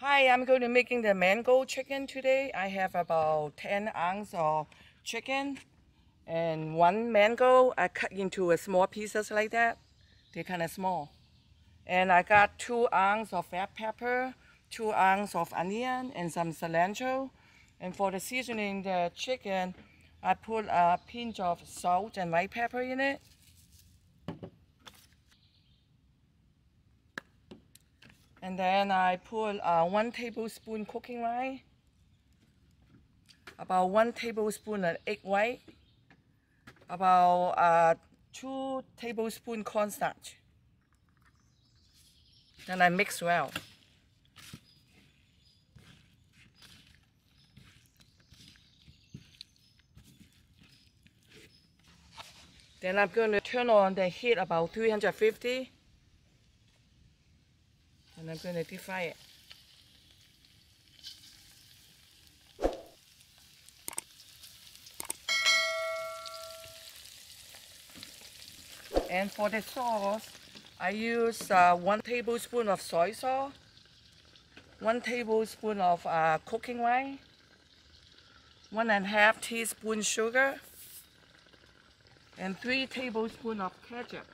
Hi, I'm going to making the mango chicken today. I have about 10 ounces of chicken and one mango. I cut into a small pieces like that. They're kind of small. And I got 2 ounces of red pepper, 2 ounces of onion, and some cilantro. And for the seasoning the chicken, I put a pinch of salt and white pepper in it. And then I put 1 tablespoon cooking oil, about 1 tablespoon of egg white, about 2 tablespoons cornstarch. Then I mix well. Then I'm going to turn on the heat about 350. And I'm going to deep fry it. And for the sauce, I use 1 tablespoon of soy sauce, 1 tablespoon of cooking oil, 1.5 teaspoons sugar, and 3 tablespoons of ketchup.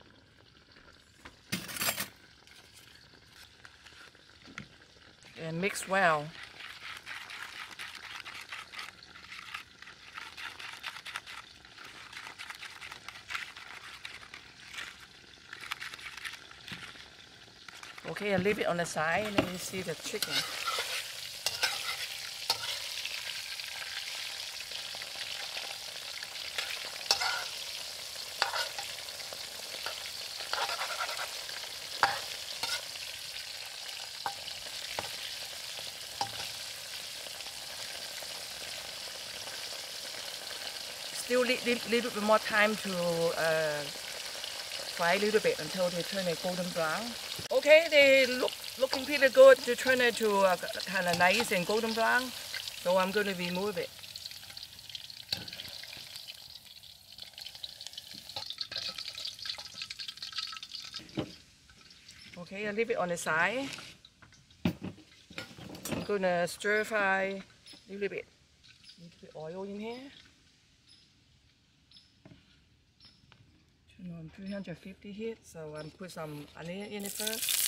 And mix well. Okay, I leave it on the side and then you see the chicken. Still little bit more time to fry a little bit until they turn a golden brown. Okay, they looking pretty good to turn it to kind of nice and golden brown. So I'm going to remove it. Okay, I leave it on the side. I'm going to stir fry a little bit oil in here. Turn on 350 heat, so I'm put some onion in it first.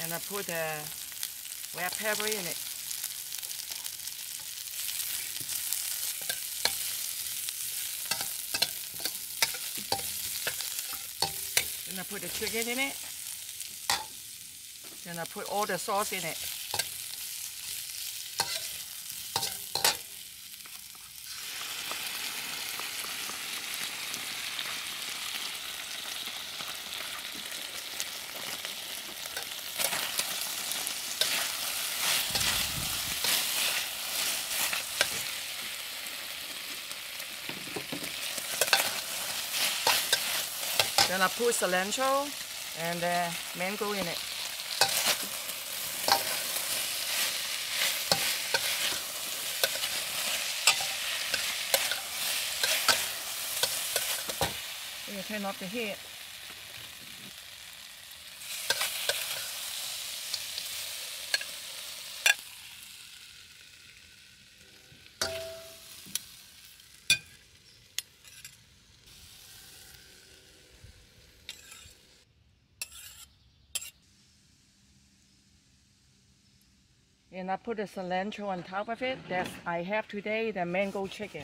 And I put red pepper in it. Then I put the chicken in it. Then I put all the sauce in it. Then I put cilantro and mango in it. Then I turn off the heat. And I put the cilantro on top of it. That's I have today the mango chicken.